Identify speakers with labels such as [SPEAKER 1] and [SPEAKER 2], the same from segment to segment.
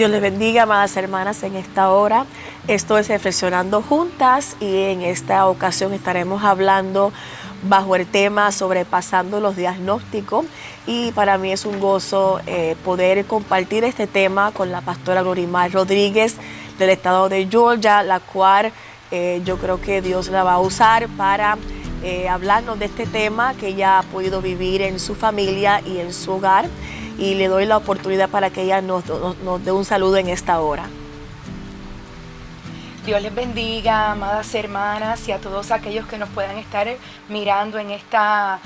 [SPEAKER 1] Dios les bendiga, amadas hermanas, en esta hora. Esto es Reflexionando Juntas y en esta ocasión estaremos hablando bajo el tema sobrepasando los diagnósticos, y para mí es un gozo poder compartir este tema con la pastora Glorimar Rodríguez del estado de Georgia, la cual yo creo que Dios la va a usar para hablarnos de este tema que ella ha podido vivir en su familia y en su hogar, y le doy la oportunidad para que ella nos dé un saludo en esta hora.
[SPEAKER 2] Dios les bendiga, amadas hermanas, y a todos aquellos que nos puedan estar mirando en esta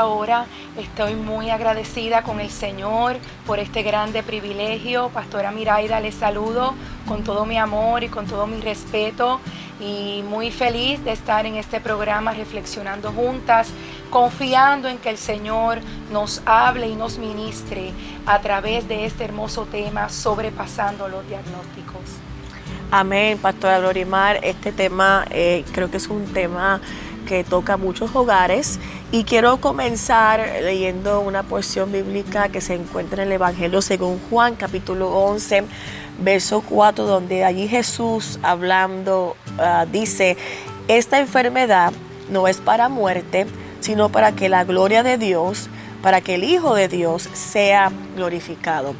[SPEAKER 2] hora. Estoy muy agradecida con el Señor por este grande privilegio. Pastora Miraida, les saludo con todo mi amor y con todo mi respeto, y muy feliz de estar en este programa Reflexionando Juntas, confiando en que el Señor nos hable y nos ministre a través de este hermoso tema, sobrepasando los diagnósticos.
[SPEAKER 1] Amén, pastora Glorimar. Este tema creo que es un tema que toca muchos hogares, y quiero comenzar leyendo una porción bíblica que se encuentra en el Evangelio según Juan, capítulo 11, verso 4, donde allí Jesús hablando dice: esta enfermedad no es para muerte, sino para que la gloria de Dios, para que el Hijo de Dios sea glorificado.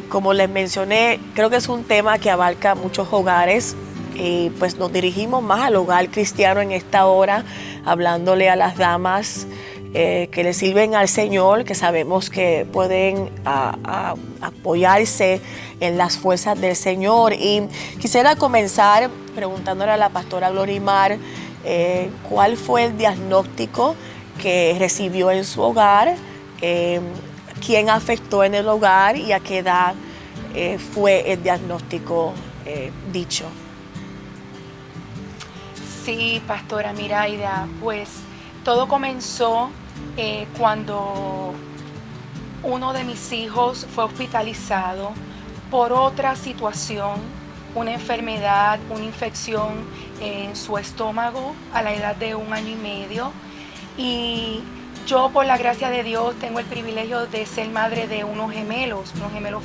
[SPEAKER 1] Como les mencioné, creo que es un tema que abarca muchos hogares, y pues nos dirigimos más al hogar cristiano en esta hora, hablándole a las damas que le sirven al Señor, que sabemos que pueden apoyarse en las fuerzas del Señor. Y quisiera comenzar preguntándole a la pastora Glorimar cuál fue el diagnóstico que recibió en su hogar, quién afectó en el hogar y a qué edad fue el diagnóstico dicho.
[SPEAKER 2] Sí, pastora Miraida, pues todo comenzó cuando uno de mis hijos fue hospitalizado por otra situación, una enfermedad, una infección en su estómago a la edad de 1 año y medio. Y yo, por la gracia de Dios, tengo el privilegio de ser madre de unos gemelos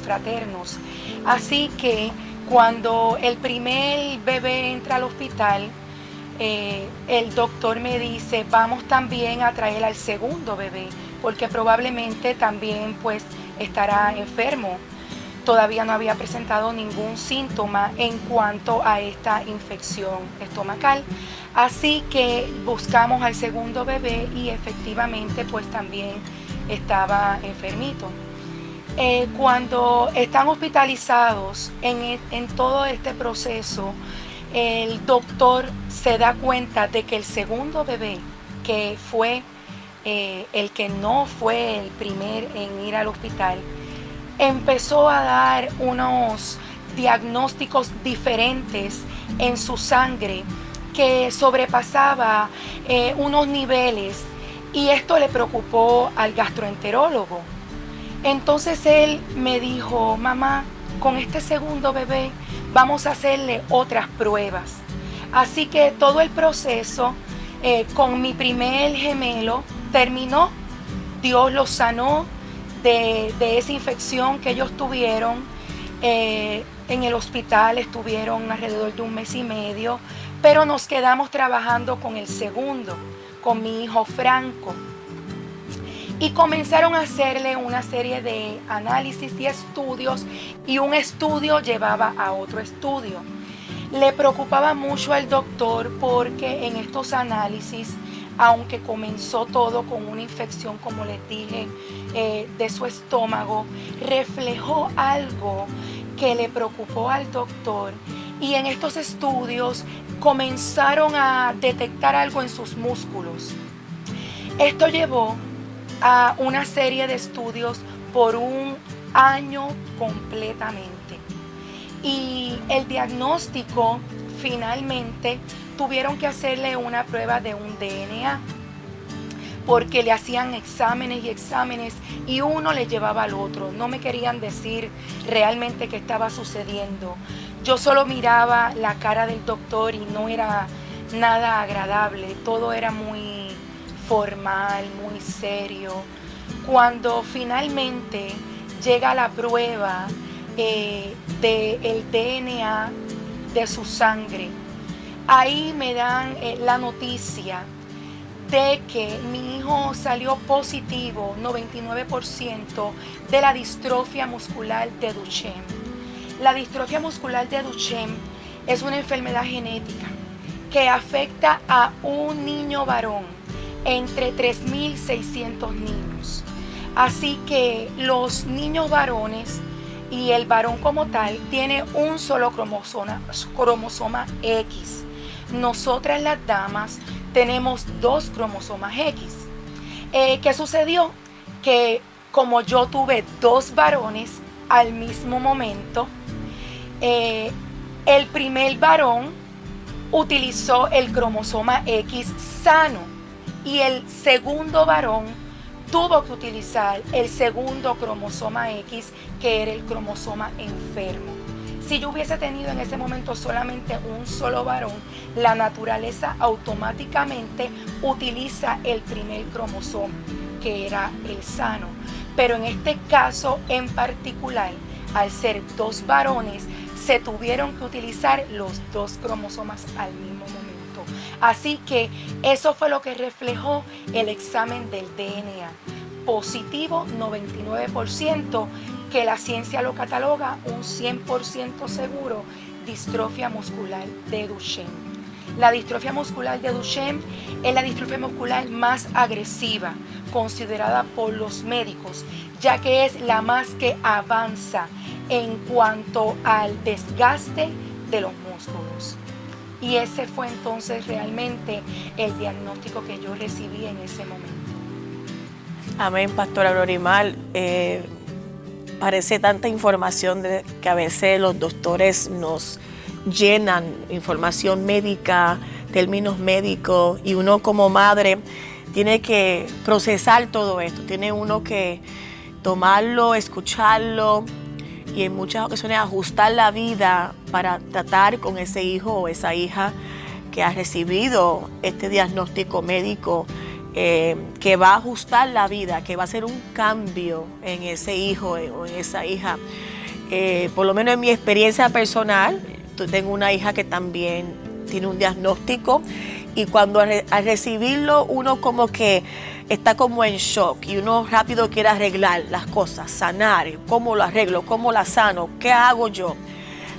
[SPEAKER 2] fraternos. Así que cuando el primer bebé entra al hospital, el doctor me dice: vamos también a traer al segundo bebé, porque probablemente también pues estará enfermo. Todavía no había presentado ningún síntoma en cuanto a esta infección estomacal. Así que buscamos al segundo bebé y efectivamente pues también estaba enfermito. Cuando están hospitalizados en todo este proceso, el doctor se da cuenta de que el segundo bebé, que fue el que no fue el primer en ir al hospital, empezó a dar unos diagnósticos diferentes en su sangre que sobrepasaba unos niveles, y esto le preocupó al gastroenterólogo. Entonces él me dijo: mamá, con este segundo bebé vamos a hacerle otras pruebas. Así que todo el proceso con mi primer gemelo terminó. Dios los sanó de esa infección que ellos tuvieron. En el hospital estuvieron alrededor de 1 mes y medio, pero nos quedamos trabajando con el segundo, con mi hijo Franco. Y comenzaron a hacerle una serie de análisis y estudios, y un estudio llevaba a otro estudio. Le preocupaba mucho al doctor porque en estos análisis, aunque comenzó todo con una infección, como les dije, de su estómago, reflejó algo que le preocupó al doctor, y en estos estudios comenzaron a detectar algo en sus músculos. Esto llevó a una serie de estudios por 1 año completamente, y el diagnóstico finalmente tuvieron que hacerle una prueba de un DNA, porque le hacían exámenes y exámenes y uno le llevaba al otro. No me querían decir realmente qué estaba sucediendo. Yo solo miraba la cara del doctor y no era nada agradable, todo era muy formal, muy serio. Cuando finalmente llega la prueba, del DNA de su sangre. Ahí me dan la noticia de que mi hijo salió positivo 99% de la distrofia muscular de Duchenne. La distrofia muscular de Duchenne es una enfermedad genética que afecta a un niño varón entre 3.600 niños. Así que los niños varones y el varón como tal tiene un solo cromosoma X. Nosotras las damas tenemos 2 cromosomas X. ¿Qué sucedió? Que como yo tuve 2 varones al mismo momento, el primer varón utilizó el cromosoma X sano y el segundo varón tuvo que utilizar el segundo cromosoma X, que era el cromosoma enfermo. Si yo hubiese tenido en ese momento solamente un solo varón, la naturaleza automáticamente utiliza el primer cromosoma, que era el sano. Pero en este caso en particular, al ser 2 varones, se tuvieron que utilizar los 2 cromosomas al mismo momento. Así que eso fue lo que reflejó el examen del DNA. Positivo 99%, que la ciencia lo cataloga un 100% seguro, distrofia muscular de Duchenne. La distrofia muscular de Duchenne es la distrofia muscular más agresiva, considerada por los médicos, ya que es la más que avanza en cuanto al desgaste de los músculos. Y ese fue entonces realmente el diagnóstico que yo recibí en ese momento.
[SPEAKER 1] Amén, pastora Glorimar. Parece tanta información que a veces los doctores nos llenan información médica, términos médicos, y uno como madre tiene que procesar todo esto, tiene uno que tomarlo, escucharlo y en muchas ocasiones ajustar la vida para tratar con ese hijo o esa hija que ha recibido este diagnóstico médico, que va a ajustar la vida, que va a hacer un cambio en ese hijo o en esa hija. Por lo menos en mi experiencia personal, tengo una hija que también tiene un diagnóstico, y cuando al recibirlo uno como que está como en shock y uno rápido quiere arreglar las cosas, sanar, cómo lo arreglo, cómo la sano, qué hago yo.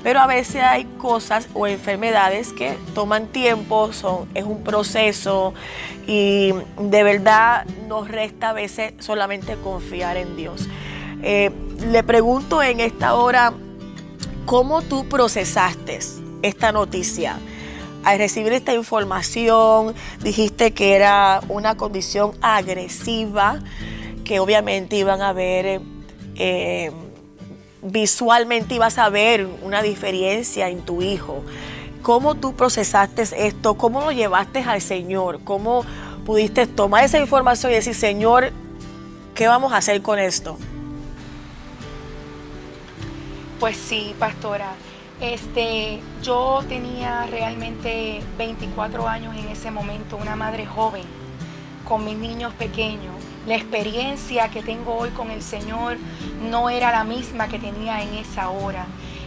[SPEAKER 1] Pero a veces hay cosas o enfermedades que toman tiempo, es un proceso, y de verdad nos resta a veces solamente confiar en Dios. Le pregunto en esta hora, ¿cómo tú procesaste esta noticia? Al recibir esta información, dijiste que era una condición agresiva, que obviamente iban a ver, visualmente ibas a ver una diferencia en tu hijo. ¿Cómo tú procesaste esto? ¿Cómo lo llevaste al Señor? ¿Cómo pudiste tomar esa información y decir, Señor, ¿qué vamos a hacer con esto?
[SPEAKER 2] Pues sí, pastora. Yo tenía realmente 24 años en ese momento, una madre joven, con mis niños pequeños. La experiencia que tengo hoy con el Señor no era la misma que tenía en esa hora.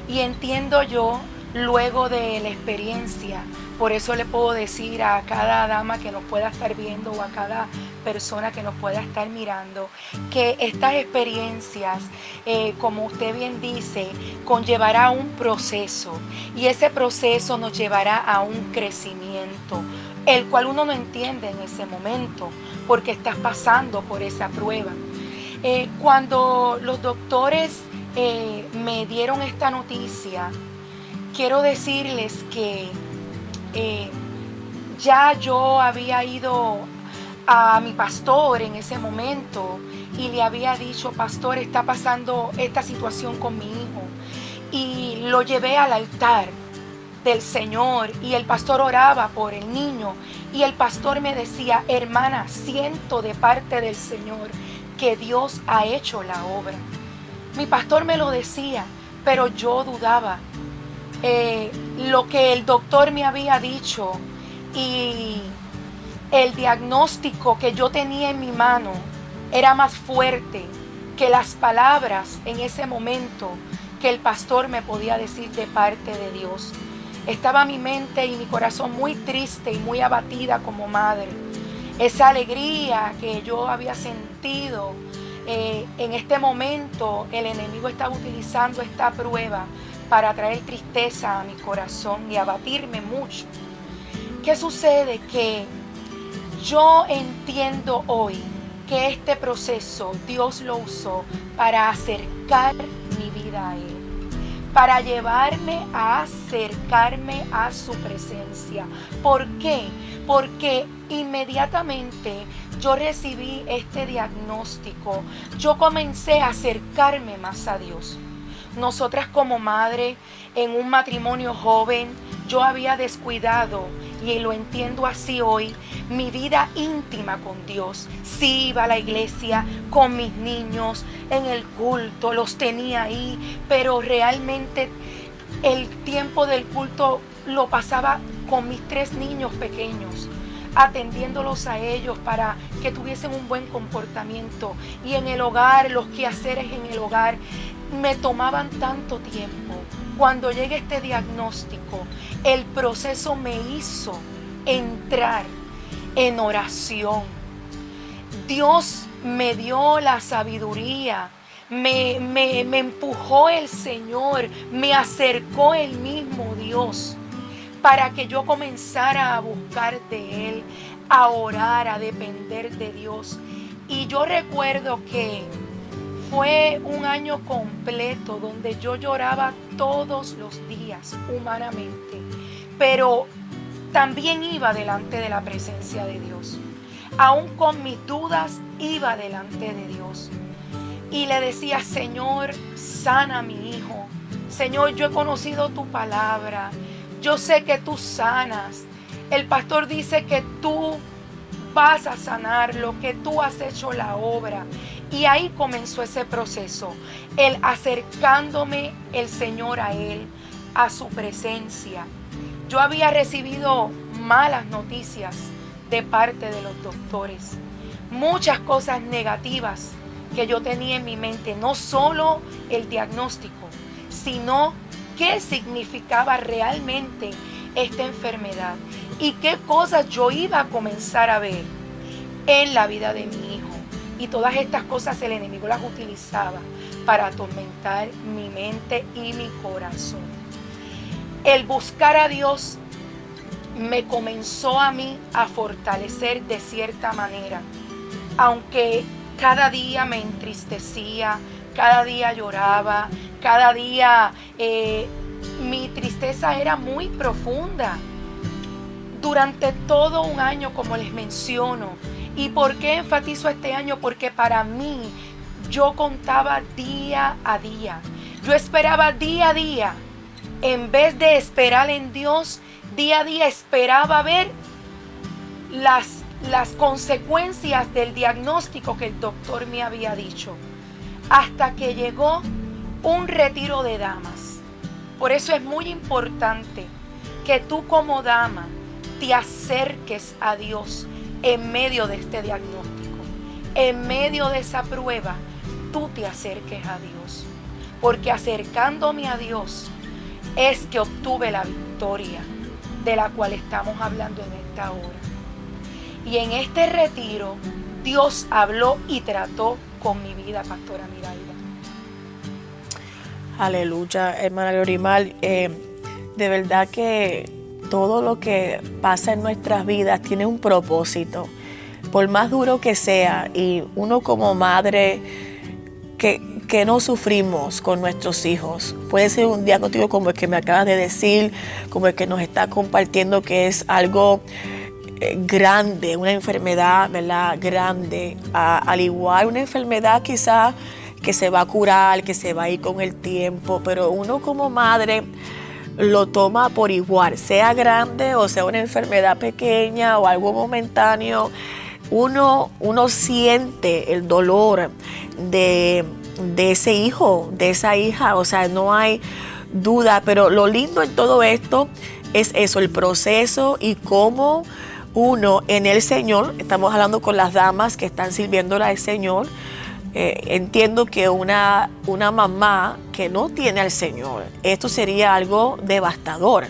[SPEAKER 2] Y entiendo yo, luego de la experiencia, por eso le puedo decir a cada dama que nos pueda estar viendo o a cada persona que nos pueda estar mirando, que estas experiencias, como usted bien dice, conllevará un proceso, y ese proceso nos llevará a un crecimiento, el cual uno no entiende en ese momento, porque estás pasando por esa prueba. Cuando los doctores me dieron esta noticia, quiero decirles que ya yo había ido a mi pastor en ese momento y le había dicho, pastor, está pasando esta situación con mi hijo. Y lo llevé al altar del Señor y el pastor oraba por el niño y el pastor me decía, hermana, siento de parte del Señor que Dios ha hecho la obra. Mi pastor me lo decía, pero yo dudaba. Lo que el doctor me había dicho y el diagnóstico que yo tenía en mi mano era más fuerte que las palabras en ese momento que el pastor me podía decir de parte de Dios. Estaba mi mente y mi corazón muy triste y muy abatida como madre. Esa alegría que yo había sentido, en este momento el enemigo estaba utilizando esta prueba para traer tristeza a mi corazón y abatirme mucho. ¿Qué sucede? Que yo entiendo hoy que este proceso Dios lo usó para acercar mi vida a Él, para llevarme a acercarme a su presencia. ¿Por qué? Porque inmediatamente yo recibí este diagnóstico, yo comencé a acercarme más a Dios. Nosotras como madre, en un matrimonio joven, yo había descuidado, y lo entiendo así hoy, mi vida íntima con Dios. Sí iba a la iglesia con mis niños, en el culto, los tenía ahí, pero realmente el tiempo del culto lo pasaba con mis 3 niños pequeños, atendiéndolos a ellos para que tuviesen un buen comportamiento. Y en el hogar, los quehaceres en el hogar me tomaban tanto tiempo. Cuando llegue este diagnóstico, el proceso me hizo entrar en oración. Dios me dio la sabiduría, me empujó el Señor, me acercó el mismo Dios para que yo comenzara a buscar de Él, a orar, a depender de Dios. Y yo recuerdo que fue un año completo donde yo lloraba todos los días humanamente, pero también iba delante de la presencia de Dios. Aún con mis dudas iba delante de Dios y le decía: Señor, sana a mi hijo. Señor, yo he conocido tu palabra, yo sé que tú sanas. El pastor dice que tú vas a sanarlo, que tú has hecho la obra. Y ahí comenzó ese proceso, el acercándome el Señor a Él, a su presencia. Yo había recibido malas noticias de parte de los doctores, muchas cosas negativas que yo tenía en mi mente, no solo el diagnóstico, sino qué significaba realmente esta enfermedad y qué cosas yo iba a comenzar a ver en la vida de mi hijo. Y todas estas cosas el enemigo las utilizaba para atormentar mi mente y mi corazón. El buscar a Dios me comenzó a mí a fortalecer de cierta manera. Aunque cada día me entristecía, cada día lloraba, cada día mi tristeza era muy profunda. Durante todo un año, como les menciono. ¿Y por qué enfatizo este año? Porque para mí yo contaba día a día. Yo esperaba día a día. En vez de esperar en Dios, día a día esperaba ver las consecuencias del diagnóstico que el doctor me había dicho. Hasta que llegó un retiro de damas. Por eso es muy importante que tú como dama te acerques a Dios en medio de este diagnóstico, en medio de esa prueba, tú te acerques a Dios. Porque acercándome a Dios es que obtuve la victoria de la cual estamos hablando en esta hora. Y en este retiro, Dios habló y trató con mi vida, Pastora Miraida.
[SPEAKER 1] Aleluya, hermana Glorimar. De verdad que todo lo que pasa en nuestras vidas tiene un propósito, por más duro que sea. Y uno como madre que no sufrimos con nuestros hijos, puede ser un diagnóstico como el que me acabas de decir, como el que nos está compartiendo, que es algo grande, una enfermedad, ¿verdad? Grande, al igual una enfermedad quizá que se va a curar, que se va a ir con el tiempo, pero uno como madre lo toma por igual, sea grande o sea una enfermedad pequeña o algo momentáneo. Uno siente el dolor de ese hijo, de esa hija, o sea, no hay duda. Pero lo lindo en todo esto es eso, el proceso y cómo uno en el Señor, estamos hablando con las damas que están sirviéndole al Señor, entiendo que una mamá que no tiene al Señor, esto sería algo devastador,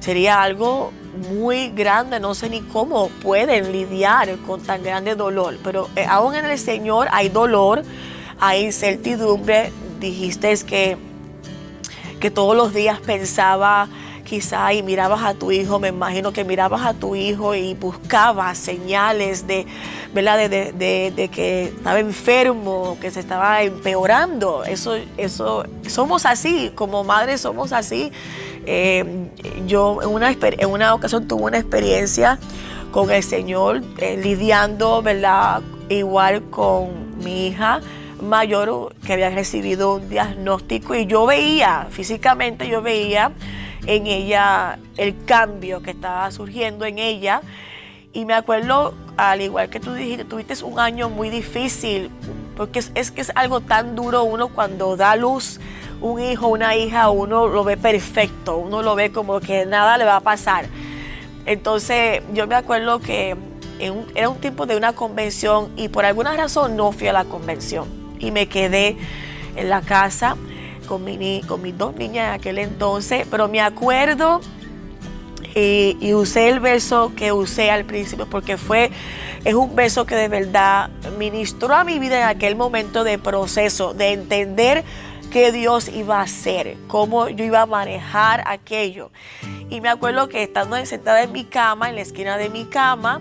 [SPEAKER 1] sería algo muy grande, no sé ni cómo pueden lidiar con tan grande dolor, pero aún en el Señor hay dolor, hay incertidumbre. Dijiste que todos los días pensaba quizá y mirabas a tu hijo, me imagino que mirabas a tu hijo y buscabas señales de, ¿verdad? De que estaba enfermo, que se estaba empeorando. Eso, somos así, como madres somos así. Yo en una ocasión tuve una experiencia con el Señor, lidiando, ¿verdad? Igual con mi hija mayor, que había recibido un diagnóstico, y yo veía, físicamente yo veía en ella el cambio que estaba surgiendo en ella. Y me acuerdo, al igual que tú dijiste, tuviste un año muy difícil, porque es que es algo tan duro. Uno cuando da a luz un hijo, una hija, uno lo ve perfecto, uno lo ve como que nada le va a pasar. Entonces yo me acuerdo que era un tiempo de una convención y por alguna razón no fui a la convención y me quedé en la casa con mis dos niñas en aquel entonces, pero me acuerdo y usé el verso que usé al principio porque es un verso que de verdad ministró a mi vida en aquel momento de proceso, de entender qué Dios iba a hacer, cómo yo iba a manejar aquello. Y me acuerdo que estando sentada en mi cama, en la esquina de mi cama,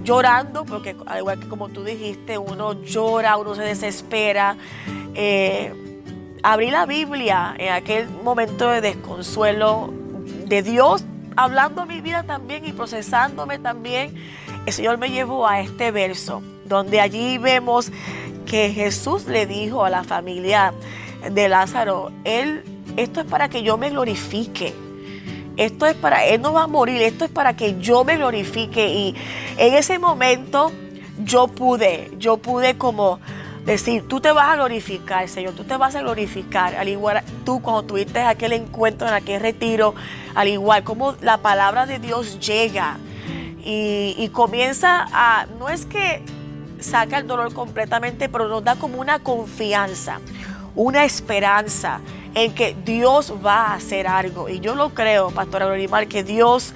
[SPEAKER 1] llorando, porque al igual que como tú dijiste, uno llora, uno se desespera. Abrí la Biblia en aquel momento de desconsuelo, de Dios hablando a mi vida también y procesándome también. El Señor me llevó a este verso, donde allí vemos que Jesús le dijo a la familia de Lázaro, esto es para que yo me glorifique. Esto es para, Él no va a morir, esto es para que yo me glorifique. Y en ese momento yo pude como decir, tú te vas a glorificar, Señor, tú te vas a glorificar. Al igual tú cuando tuviste aquel encuentro, en aquel retiro, al igual como la palabra de Dios llega y comienza a, no es que saca el dolor completamente, pero nos da como una confianza, una esperanza en que Dios va a hacer algo. Y yo lo creo, Pastora Glorimar, que Dios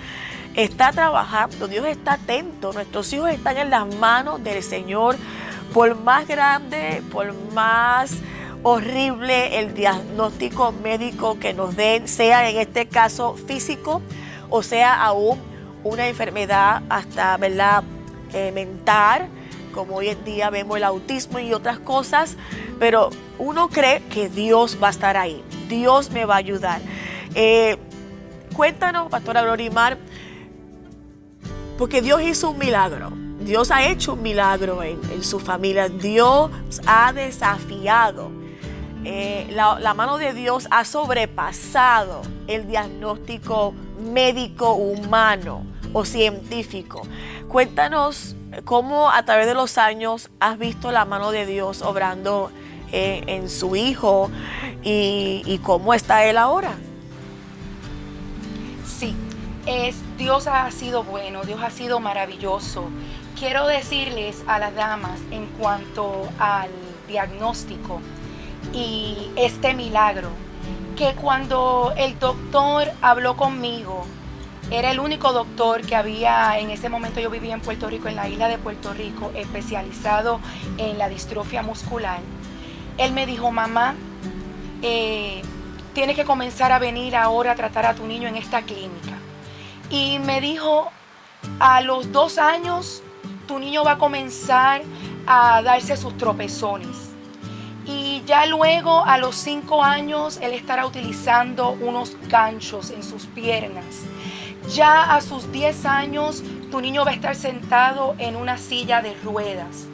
[SPEAKER 1] está trabajando, Dios está atento, nuestros hijos están en las manos del Señor. Por más grande, por más horrible el diagnóstico médico que nos den, sea en este caso físico o sea aún una enfermedad hasta, ¿verdad? Mental, como hoy en día vemos el autismo y otras cosas, pero uno cree que Dios va a estar ahí, Dios me va a ayudar. Cuéntanos, Pastora Glorimar, porque Dios hizo un milagro. Dios ha hecho un milagro en su familia. Dios ha desafiado. La mano de Dios ha sobrepasado el diagnóstico médico humano o científico. Cuéntanos cómo a través de los años has visto la mano de Dios obrando en su hijo y cómo está él ahora.
[SPEAKER 2] Sí, Dios ha sido bueno, Dios ha sido maravilloso. Quiero decirles a las damas en cuanto al diagnóstico y este milagro, que cuando el doctor habló conmigo, era el único doctor que había en ese momento. Yo vivía en Puerto Rico, en la isla de Puerto Rico, especializado en la distrofia muscular. Él me dijo, mamá, tienes que comenzar a venir ahora a tratar a tu niño en esta clínica. Y me dijo, a los 2 años, tu niño va a comenzar a darse sus tropezones. Y ya luego, a los 5 años, él estará utilizando unos ganchos en sus piernas. Ya a sus 10 años, tu niño va a estar sentado en una silla de ruedas.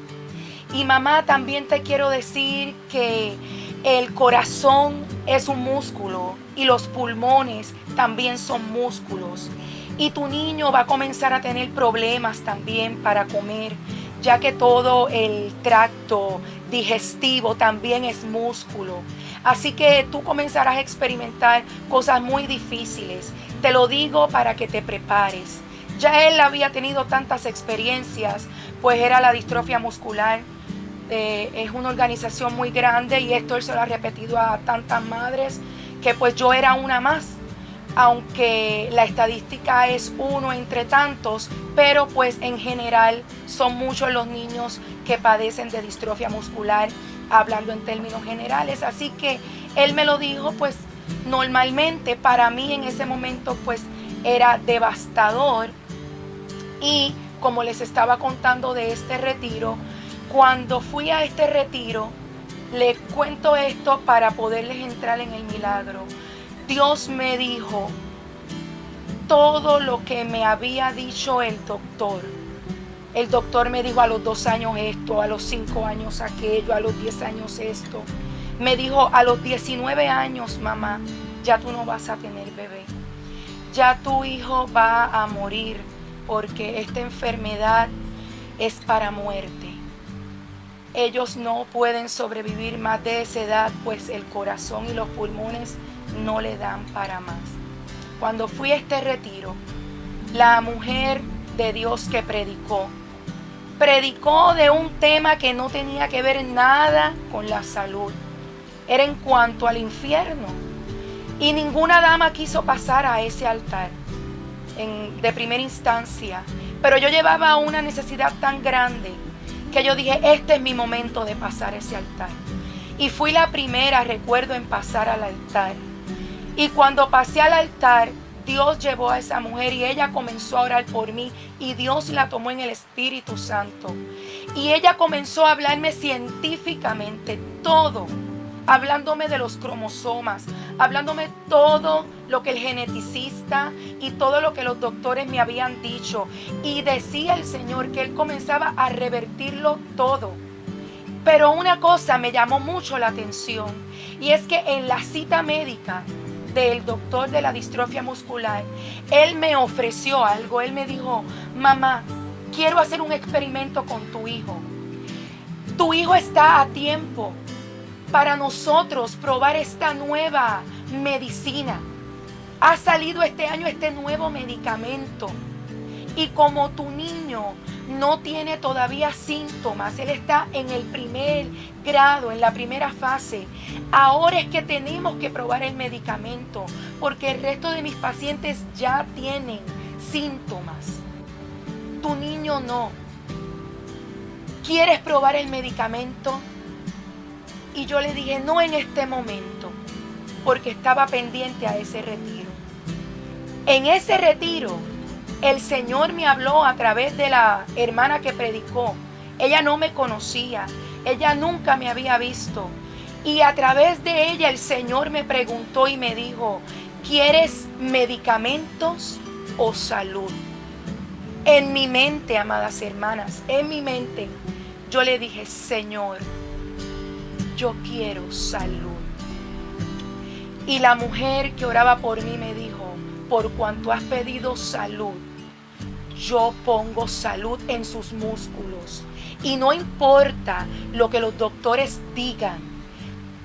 [SPEAKER 2] Y mamá, también te quiero decir que el corazón es un músculo y los pulmones también son músculos. Y tu niño va a comenzar a tener problemas también para comer, ya que todo el tracto digestivo también es músculo. Así que tú comenzarás a experimentar cosas muy difíciles. Te lo digo para que te prepares. Ya él había tenido tantas experiencias, pues era la distrofia muscular. es una organización muy grande y esto él se lo ha repetido a tantas madres, que pues yo era una más, aunque la estadística es uno entre tantos, pero pues en general son muchos los niños que padecen de distrofia muscular, hablando en términos generales. Así que él me lo dijo, pues normalmente para mí en ese momento pues era devastador. Y como les estaba contando de este retiro, cuando fui a este retiro, les cuento esto para poderles entrar en el milagro. Dios me dijo todo lo que me había dicho el doctor. El doctor me dijo a los 2 años esto, a los 5 años aquello, a los 10 años esto. Me dijo a los 19 años, mamá, ya tú no vas a tener bebé. Ya tu hijo va a morir porque esta enfermedad es para muerte. Ellos no pueden sobrevivir más de esa edad, pues el corazón y los pulmones no le dan para más. Cuando fui a este retiro, la mujer de Dios que predicó de un tema que no tenía que ver nada con la salud. Era en cuanto al infierno. Y ninguna dama quiso pasar a ese altar de primera instancia. Pero yo llevaba una necesidad tan grande que yo dije, este es mi momento de pasar ese altar. Y fui la primera, recuerdo, en pasar al altar. Y cuando pasé al altar, Dios llevó a esa mujer y ella comenzó a orar por mí y Dios la tomó en el Espíritu Santo. Y ella comenzó a hablarme científicamente todo, hablándome de los cromosomas, hablándome todo lo que el geneticista y todo lo que los doctores me habían dicho. Y decía el Señor que Él comenzaba a revertirlo todo. Pero una cosa me llamó mucho la atención y es que en la cita médica del doctor de la distrofia muscular, él me ofreció algo. Él me dijo, mamá, quiero hacer un experimento con tu hijo. Tu hijo está a tiempo para nosotros probar esta nueva medicina. Ha salido este año este nuevo medicamento. Y como tu niño no tiene todavía síntomas, él está en el primer grado, en la primera fase, ahora es que tenemos que probar el medicamento, porque el resto de mis pacientes ya tienen síntomas. Tu niño no. ¿Quieres probar el medicamento? Y yo le dije, no en este momento, porque estaba pendiente a ese retiro. En ese retiro, el Señor me habló a través de la hermana que predicó. Ella no me conocía, ella nunca me había visto. Y a través de ella el Señor me preguntó y me dijo, ¿quieres medicamentos o salud? En mi mente, amadas hermanas, en mi mente, yo le dije, Señor, yo quiero salud. Y la mujer que oraba por mí me dijo, por cuanto has pedido salud, yo pongo salud en sus músculos. Y no importa lo que los doctores digan,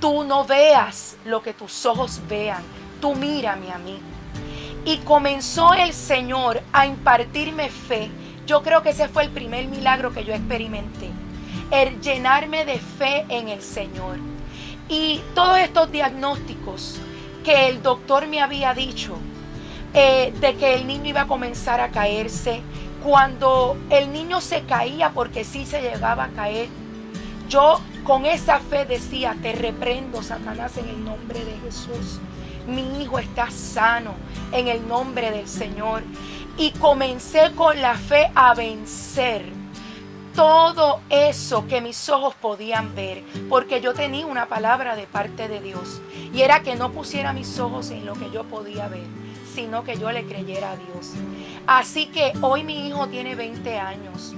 [SPEAKER 2] tú no veas lo que tus ojos vean, tú mírame a mí. Y comenzó el Señor a impartirme fe. Yo creo que ese fue el primer milagro que yo experimenté, el llenarme de fe en el Señor. Y todos estos diagnósticos que el doctor me había dicho, de que el niño iba a comenzar a caerse, cuando el niño se caía, porque sí se llegaba a caer, yo con esa fe decía, te reprendo, Satanás, en el nombre de Jesús. Mi hijo está sano en el nombre del Señor. Y comencé con la fe a vencer todo eso que mis ojos podían ver, porque yo tenía una palabra de parte de Dios, y era que no pusiera mis ojos en lo que yo podía ver, sino que yo le creyera a Dios. Así que hoy mi hijo tiene 20 años,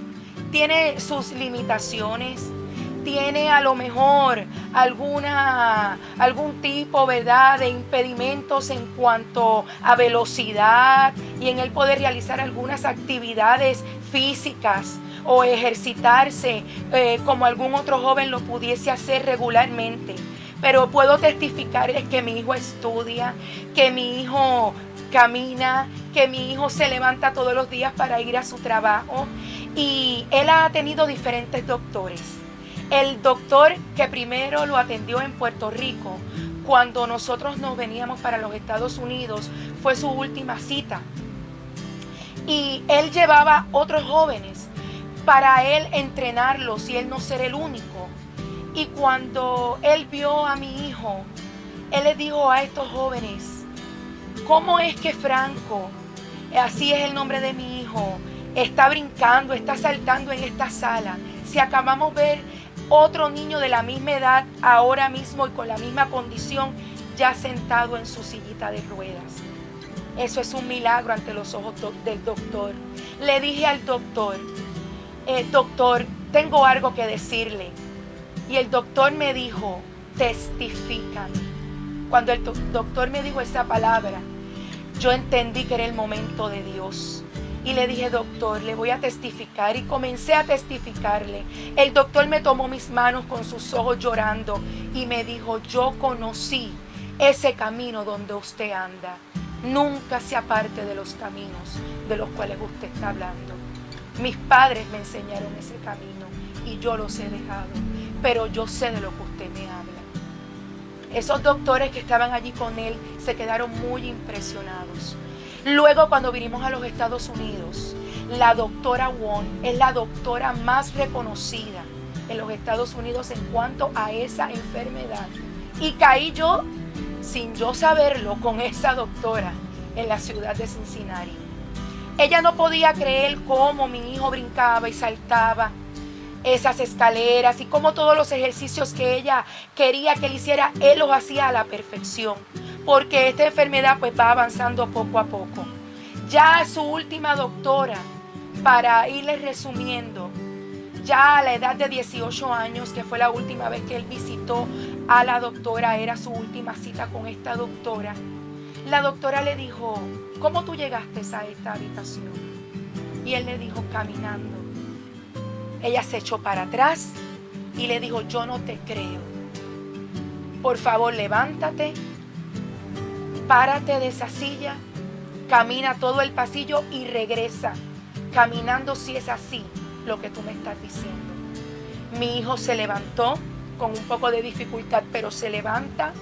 [SPEAKER 2] tiene sus limitaciones, tiene a lo mejor algún tipo, ¿verdad?, de impedimentos en cuanto a velocidad y en él poder realizar algunas actividades físicas o ejercitarse como algún otro joven lo pudiese hacer regularmente. Pero puedo testificar que mi hijo estudia, que mi hijo camina, que mi hijo se levanta todos los días para ir a su trabajo. Y él ha tenido diferentes doctores. El doctor que primero lo atendió en Puerto Rico, cuando nosotros nos veníamos para los Estados Unidos, fue su última cita. Y él llevaba otros jóvenes para él entrenarlos y él no ser el único. Y cuando él vio a mi hijo, él le dijo a estos jóvenes: ¿cómo es que Franco, así es el nombre de mi hijo, está brincando, está saltando en esta sala? Si acabamos de ver otro niño de la misma edad ahora mismo y con la misma condición, ya sentado en su sillita de ruedas. Eso es un milagro ante los ojos del doctor. Le dije al doctor: doctor, tengo algo que decirle. Y el doctor me dijo: testifícame. Cuando el doctor me dijo esa palabra, yo entendí que era el momento de Dios. Y le dije: doctor, le voy a testificar. Y comencé a testificarle. El doctor me tomó mis manos con sus ojos llorando y me dijo: yo conocí ese camino donde usted anda. Nunca se aparte de los caminos de los cuales usted está hablando. Mis padres me enseñaron ese camino y yo los he dejado, pero yo sé de lo que usted me habla. Esos doctores que estaban allí con él se quedaron muy impresionados. Luego, cuando vinimos a los Estados Unidos, la doctora Wong es la doctora más reconocida en los Estados Unidos en cuanto a esa enfermedad. Y caí yo, sin yo saberlo, con esa doctora en la ciudad de Cincinnati. Ella no podía creer cómo mi hijo brincaba y saltaba esas escaleras y cómo todos los ejercicios que ella quería que él hiciera, él los hacía a la perfección. Porque esta enfermedad pues va avanzando poco a poco. Ya su última doctora, para irles resumiendo, ya a la edad de 18 años, que fue la última vez que él visitó a la doctora, era su última cita con esta doctora. La doctora le dijo: ¿cómo tú llegaste a esta habitación? Y él le dijo: caminando. Ella se echó para atrás y le dijo: yo no te creo. Por favor, levántate, párate de esa silla, camina todo el pasillo y regresa, caminando si es así lo que tú me estás diciendo. Mi hijo se levantó con un poco de dificultad, pero se levanta,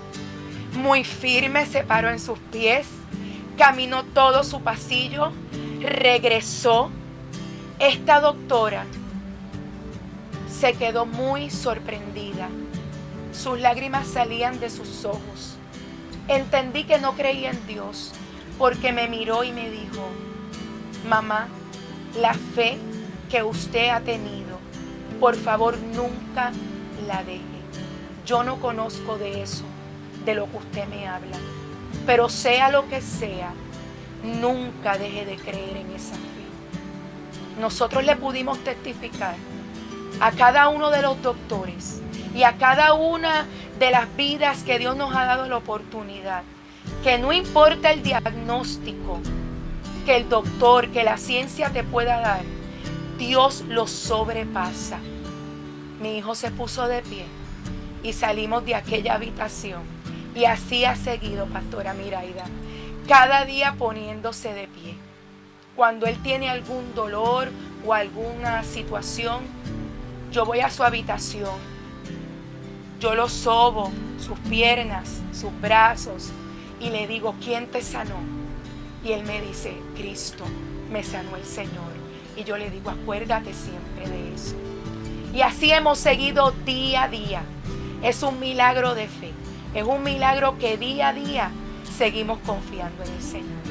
[SPEAKER 2] muy firme, se paró en sus pies, caminó todo su pasillo, regresó. Esta doctora se quedó muy sorprendida. Sus lágrimas salían de sus ojos. Entendí que no creía en Dios, porque me miró y me dijo: mamá, la fe que usted ha tenido, por favor nunca la deje. Yo no conozco de eso, de lo que usted me habla, pero sea lo que sea, nunca deje de creer en esa fe. Nosotros le pudimos testificar a cada uno de los doctores y a cada una de las vidas que Dios nos ha dado la oportunidad, que no importa el diagnóstico que el doctor, que la ciencia te pueda dar, Dios lo sobrepasa. Mi hijo se puso de pie y salimos de aquella habitación, y así ha seguido, Pastora Miraida, cada día poniéndose de pie. Cuando él tiene algún dolor o alguna situación, yo voy a su habitación, yo lo sobo, sus piernas, sus brazos, y le digo: ¿quién te sanó? Y él me dice: Cristo, me sanó el Señor. Y yo le digo: acuérdate siempre de eso. Y así hemos seguido día a día. Es un milagro de fe. Es un milagro que día a día seguimos confiando en el Señor.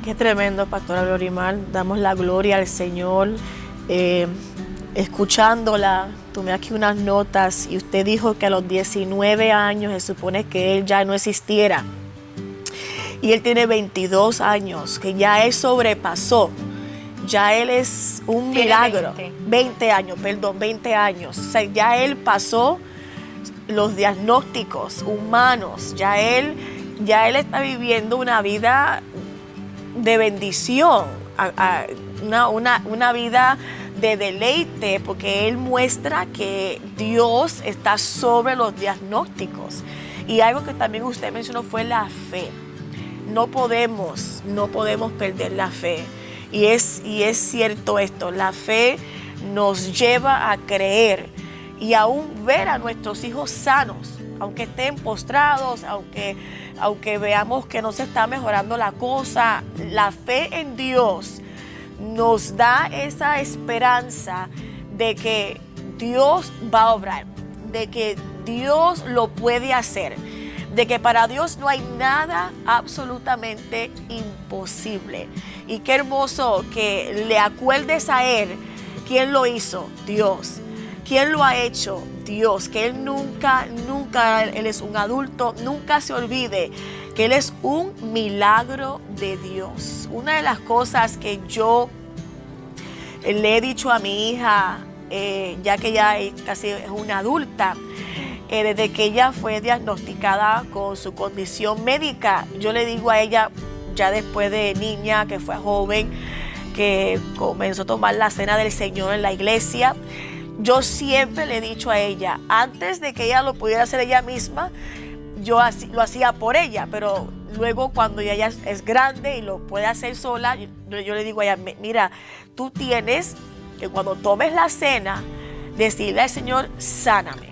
[SPEAKER 1] Qué tremendo, Pastora Glorimar. Damos la gloria al Señor. Escuchándola, tomé aquí unas notas y usted dijo que a los 19 años se supone que él ya no existiera. Y él tiene 22 años, que ya él sobrepasó. Ya él es un milagro. 20 años. O sea, ya él pasó los diagnósticos humanos. Ya él está viviendo una vida de bendición, una vida de deleite, porque él muestra que Dios está sobre los diagnósticos. Y algo que también usted mencionó fue la fe. No podemos perder la fe. Y es cierto esto, la fe nos lleva a creer y aún ver a nuestros hijos sanos, aunque estén postrados, aunque veamos que no se está mejorando la cosa. La fe en Dios nos da esa esperanza de que Dios va a obrar, de que Dios lo puede hacer, de que para Dios no hay nada absolutamente imposible. Y qué hermoso que le acuerdes a Él quién lo hizo, Dios. ¿Quién lo ha hecho? Dios. Que Él nunca, Él es un adulto, nunca se olvide que Él es un milagro de Dios. Una de las cosas que yo le he dicho a mi hija, ya que ella casi es una adulta, desde que ella fue diagnosticada con su condición médica, yo le digo a ella, ya después de niña, que fue joven, que comenzó a tomar la cena del Señor en la iglesia, yo siempre le he dicho a ella, antes de que ella lo pudiera hacer ella misma, yo lo hacía por ella, pero luego cuando ella es grande y lo puede hacer sola, yo le digo a ella, mira, tú tienes que cuando tomes la cena, decirle al Señor, sáname.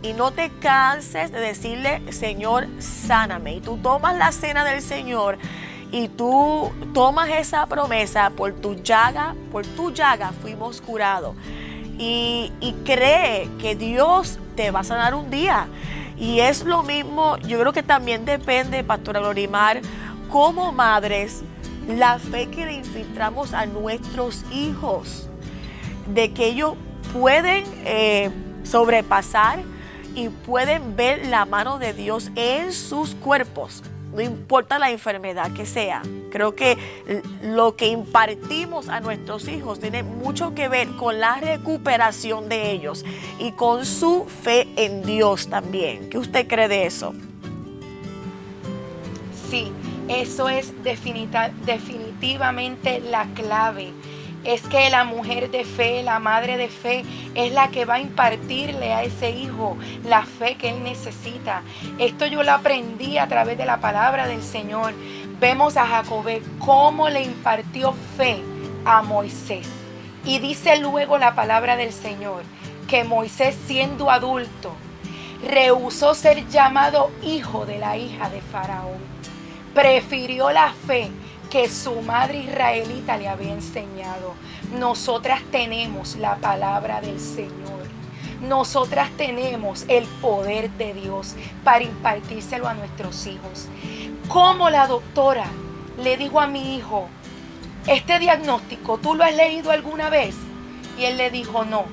[SPEAKER 1] Y no te canses de decirle, Señor, sáname. Y tú tomas la cena del Señor y tú tomas esa promesa, por tu llaga fuimos curados. Y cree que Dios te va a sanar un día. Y es lo mismo, yo creo que también depende, Pastora Glorimar, como madres, la fe que le infiltramos a nuestros hijos, de que ellos pueden sobrepasar y pueden ver la mano de Dios en sus cuerpos, no importa la enfermedad que sea. Creo que lo que impartimos a nuestros hijos tiene mucho que ver con la recuperación de ellos y con su fe en Dios también. ¿Qué usted cree de eso?
[SPEAKER 2] Sí, eso es definitivamente la clave. Es que la mujer de fe, la madre de fe, es la que va a impartirle a ese hijo la fe que él necesita. Esto yo lo aprendí a través de la palabra del Señor. Vemos a Jacobé cómo le impartió fe a Moisés. Y dice luego la palabra del Señor que Moisés, siendo adulto, rehusó ser llamado hijo de la hija de Faraón. Prefirió la fe que su madre israelita le había enseñado. Nosotras tenemos la palabra del Señor. Nosotras tenemos el poder de Dios para impartírselo a nuestros hijos. Como la doctora le dijo a mi hijo, este diagnóstico, ¿tú lo has leído alguna vez? Y él le dijo, no.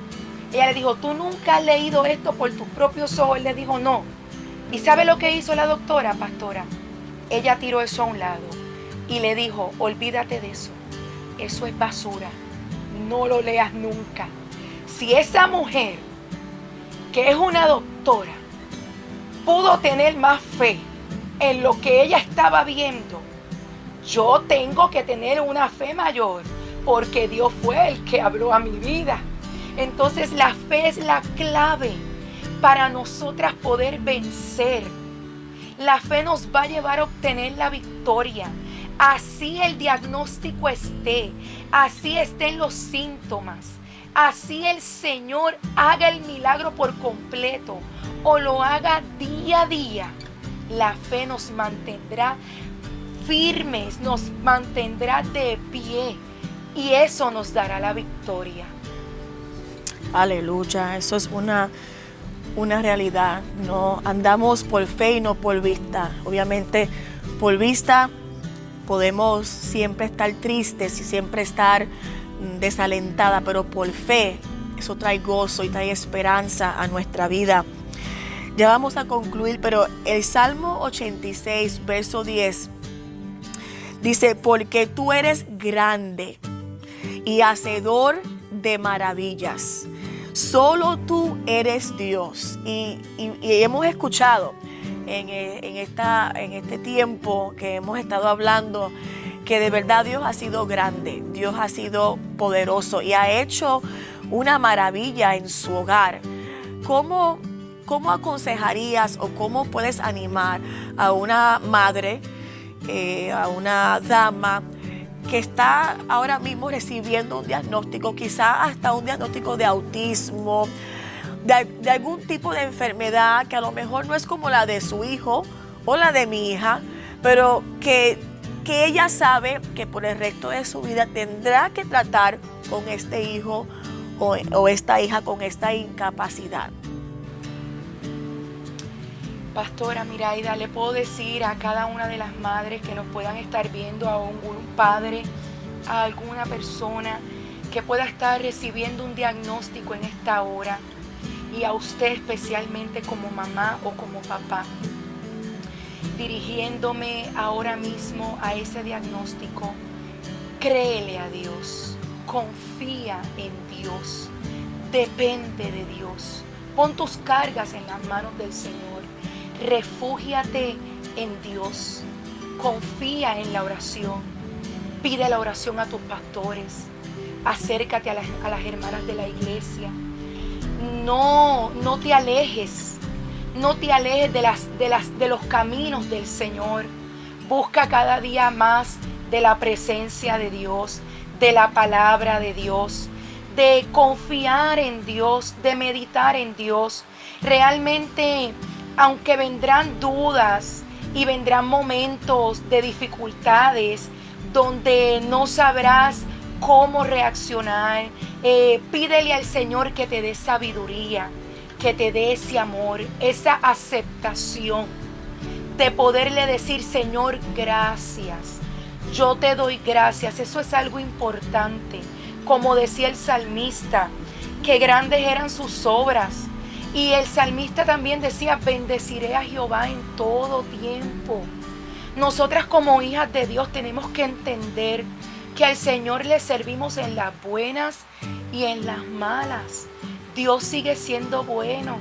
[SPEAKER 2] Ella le dijo, ¿tú nunca has leído esto por tus propios ojos? Él le dijo, no. ¿Y sabe lo que hizo la doctora, pastora? Ella tiró eso a un lado y le dijo, olvídate de eso. Eso es basura. No lo leas nunca. Si esa mujer, que es una doctora, pudo tener más fe en lo que ella estaba viendo, yo tengo que tener una fe mayor, porque Dios fue el que habló a mi vida. Entonces la fe es la clave para nosotras poder vencer. La fe nos va a llevar a obtener la victoria. Así el diagnóstico esté, así estén los síntomas, así el Señor haga el milagro por completo o lo haga día a día, la fe nos mantendrá firmes, nos mantendrá de pie y eso nos dará la victoria.
[SPEAKER 1] Aleluya, eso es una realidad. No andamos por fe y no por vista. Obviamente, por vista podemos siempre estar tristes y siempre estar desalentada, pero por fe eso trae gozo y trae esperanza a nuestra vida. Ya vamos a concluir, pero el Salmo 86, verso 10, dice, porque tú eres grande y hacedor de maravillas. Solo tú eres Dios. Y hemos escuchado en este tiempo que hemos estado hablando que de verdad Dios ha sido grande, Dios ha sido poderoso y ha hecho una maravilla en su hogar. ¿Cómo aconsejarías o cómo puedes animar a una madre, a una dama que está ahora mismo recibiendo un diagnóstico, quizá hasta un diagnóstico de autismo, de algún tipo de enfermedad que a lo mejor no es como la de su hijo o la de mi hija, pero que ella sabe que por el resto de su vida tendrá que tratar con este hijo o esta hija con esta incapacidad.
[SPEAKER 2] Pastora Miraida, le puedo decir a cada una de las madres que nos puedan estar viendo, a un padre, a alguna persona que pueda estar recibiendo un diagnóstico en esta hora, y a usted especialmente como mamá o como papá, dirigiéndome ahora mismo a ese diagnóstico, créele a Dios, confía en Dios, depende de Dios, pon tus cargas en las manos del Señor, refúgiate en Dios, confía en la oración, pide la oración a tus pastores, acércate a las hermanas de la iglesia, no te alejes. No te alejes de los caminos del Señor. Busca cada día más de la presencia de Dios, de la palabra de Dios, de confiar en Dios, de meditar en Dios. Realmente, aunque vendrán dudas y vendrán momentos de dificultades donde no sabrás cómo reaccionar, pídele al Señor que te dé sabiduría, que te dé ese amor, esa aceptación de poderle decir: Señor, gracias, yo te doy gracias. Eso es algo importante. Como decía el salmista, que grandes eran sus obras. Y el salmista también decía: bendeciré a Jehová en todo tiempo. Nosotras como hijas de Dios tenemos que entender que al Señor le servimos en las buenas y en las malas. Dios sigue siendo bueno,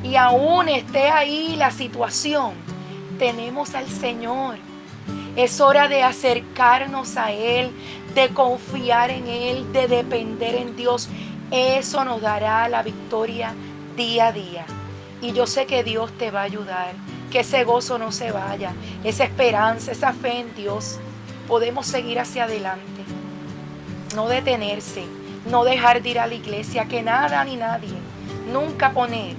[SPEAKER 2] y aún esté ahí la situación, tenemos al Señor. Es hora de acercarnos a Él, de confiar en Él, de depender en Dios. Eso nos dará la victoria día a día. Y yo sé que Dios te va a ayudar, que ese gozo no se vaya, esa esperanza, esa fe en Dios. Podemos seguir hacia adelante, no detenerse. No dejar de ir a la iglesia, que nada ni nadie, nunca poner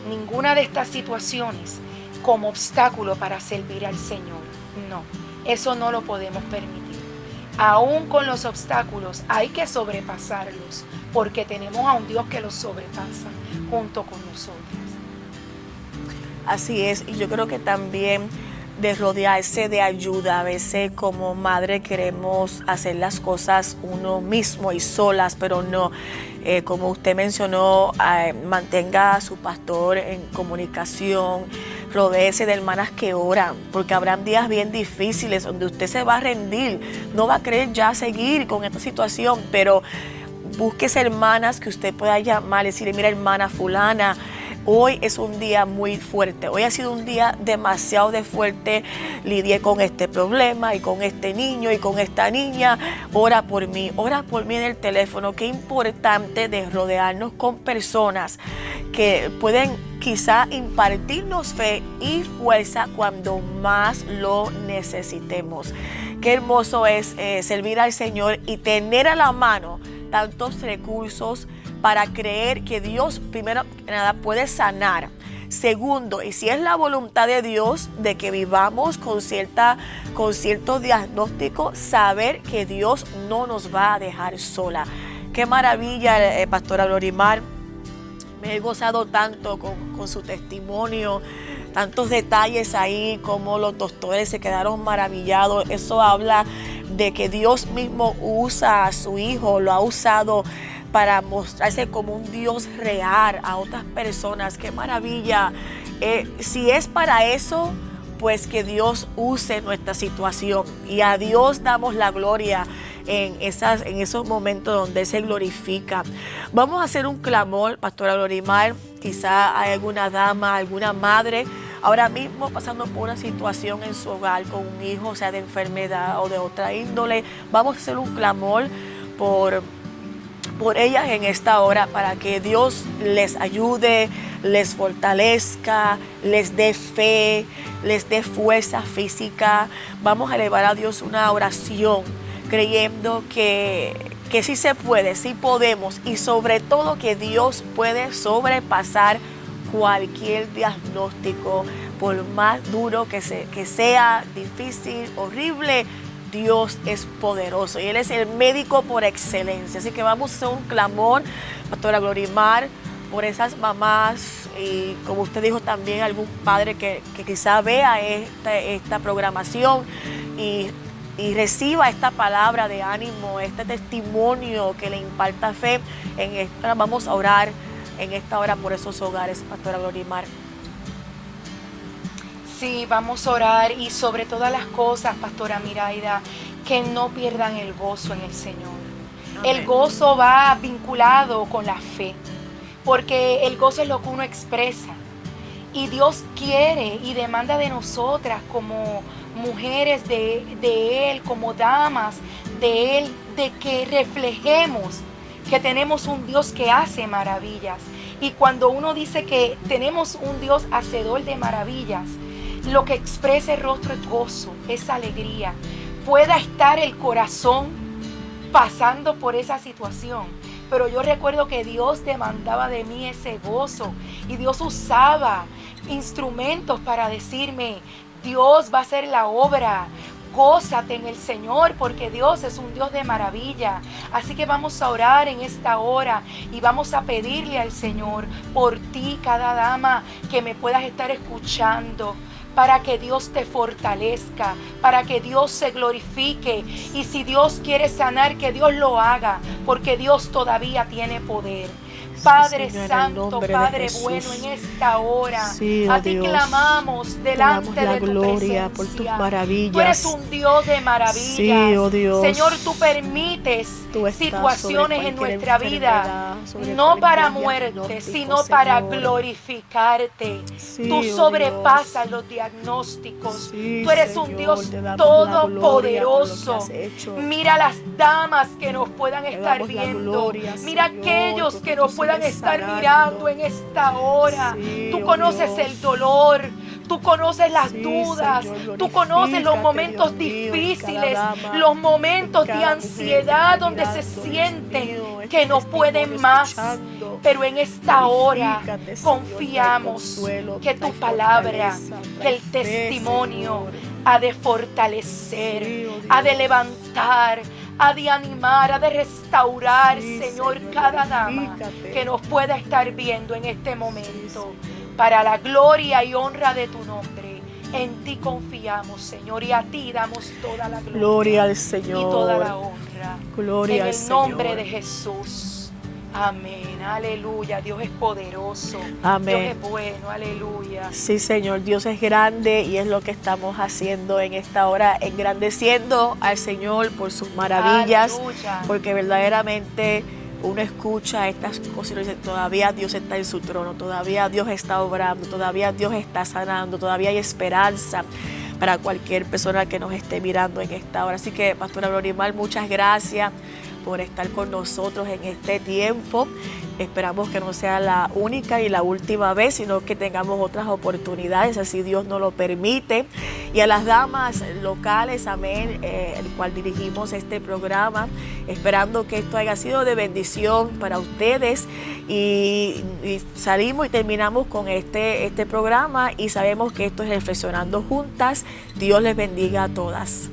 [SPEAKER 2] ninguna de estas situaciones como obstáculo para servir al Señor. No, eso no lo podemos permitir. Aún con los obstáculos hay que sobrepasarlos, porque tenemos a un Dios que los sobrepasa junto con nosotras.
[SPEAKER 1] Así es, y yo creo que también de rodearse de ayuda. A veces como madre queremos hacer las cosas uno mismo y solas, pero no. Como usted mencionó, mantenga a su pastor en comunicación, rodéese de hermanas que oran, porque habrán días bien difíciles donde usted se va a rendir, no va a querer ya seguir con esta situación, pero búsquese hermanas que usted pueda llamar y decirle: mira, hermana fulana, hoy es un día muy fuerte, hoy ha sido un día demasiado fuerte, lidié con este problema y con este niño y con esta niña, ora por mí en el teléfono. Qué importante de rodearnos con personas que pueden quizá impartirnos fe y fuerza cuando más lo necesitemos. Qué hermoso es servir al Señor y tener a la mano tantos recursos para creer que Dios, primero que nada, puede sanar. Segundo, y si es la voluntad de Dios de que vivamos con cierto diagnóstico, saber que Dios no nos va a dejar sola. Qué maravilla, Pastora Glorimar. Me he gozado tanto con su testimonio, tantos detalles ahí, como los doctores se quedaron maravillados. Eso habla de que Dios mismo usa a su hijo, lo ha usado para mostrarse como un Dios real a otras personas. ¡Qué maravilla! Si es para eso, pues que Dios use nuestra situación. Y a Dios damos la gloria en esos momentos donde Él se glorifica. Vamos a hacer un clamor, Pastora Glorimar. Quizá hay alguna dama, alguna madre ahora mismo pasando por una situación en su hogar con un hijo, sea de enfermedad o de otra índole. Vamos a hacer un clamor por ellas en esta hora, para que Dios les ayude, les fortalezca, les dé fe, les dé fuerza física. Vamos a elevar a Dios una oración, creyendo que que sí se puede, sí podemos, y sobre todo que Dios puede sobrepasar cualquier diagnóstico, por más duro que sea, difícil, horrible. Dios es poderoso y Él es el médico por excelencia. Así que vamos a hacer un clamor, pastora Glorimar, por esas mamás y, como usted dijo, también algún padre que quizá vea esta programación y reciba esta palabra de ánimo, este testimonio que le imparta fe. Vamos a orar en esta hora por esos hogares, pastora Glorimar.
[SPEAKER 2] Sí, vamos a orar, y sobre todas las cosas, pastora Miraida, que no pierdan el gozo en el Señor. Amén. El gozo va vinculado con la fe, porque el gozo es lo que uno expresa. Y Dios quiere y demanda de nosotras como mujeres de Él, como damas de Él, de que reflejemos que tenemos un Dios que hace maravillas. Y cuando uno dice que tenemos un Dios hacedor de maravillas, lo que expresa el rostro es gozo, es alegría. Pueda estar el corazón pasando por esa situación, pero yo recuerdo que Dios demandaba de mí ese gozo, y Dios usaba instrumentos para decirme: Dios va a hacer la obra, gózate en el Señor, porque Dios es un Dios de maravilla. Así que vamos a orar en esta hora y vamos a pedirle al Señor por ti, cada dama que me puedas estar escuchando, para que Dios te fortalezca, para que Dios se glorifique. Y si Dios quiere sanar, que Dios lo haga, porque Dios todavía tiene poder. Padre, sí, Señor, Santo, Padre bueno, en esta hora, sí, a ti Dios, clamamos delante de tu
[SPEAKER 1] gloria por tus maravillas.
[SPEAKER 2] Tú eres un Dios de maravillas.
[SPEAKER 1] Sí, oh Dios.
[SPEAKER 2] Señor, tú permites situaciones en nuestra vida, no para muerte, sino para glorificarte. Sí, tú sobrepasas los diagnósticos. Sí, tú eres un Dios todopoderoso. Mira las damas que nos puedan estar viendo. Mira aquellos que nos puedan estar mirando en esta hora. Sí, tú conoces el dolor, tú conoces las dudas, Señor, tú conoces los momentos difíciles, los momentos de ansiedad donde se sienten que no pueden más. Pero en esta hora confiamos que tu palabra, que el testimonio ha de fortalecer, ha de levantar, ha de animar, ha de restaurar, sí, Señor, cada dama que nos pueda estar viendo en este momento. Para la gloria y honra de tu nombre, en ti confiamos, Señor, y a ti damos toda la
[SPEAKER 1] gloria al Señor
[SPEAKER 2] y toda la honra.
[SPEAKER 1] Gloria
[SPEAKER 2] en
[SPEAKER 1] al
[SPEAKER 2] el nombre
[SPEAKER 1] Señor.
[SPEAKER 2] De Jesús. Amén, aleluya. Dios es poderoso.
[SPEAKER 1] Amén.
[SPEAKER 2] Dios es bueno, aleluya.
[SPEAKER 1] Sí, Señor, Dios es grande, y es lo que estamos haciendo en esta hora, engrandeciendo al Señor por sus maravillas. Aleluya. Porque verdaderamente uno escucha estas cosas y dice: todavía Dios está en su trono, todavía Dios está obrando, todavía Dios está sanando, todavía hay esperanza para cualquier persona que nos esté mirando en esta hora. Así que, pastora Glorimar, muchas gracias por estar con nosotros en este tiempo. Esperamos que no sea la única y la última vez, sino que tengamos otras oportunidades, así Dios nos lo permite. Y a las damas locales, amén, el cual dirigimos este programa, esperando que esto haya sido de bendición para ustedes. Y salimos y terminamos con este programa, y sabemos que esto es Reflexionando Juntas. Dios les bendiga a todas.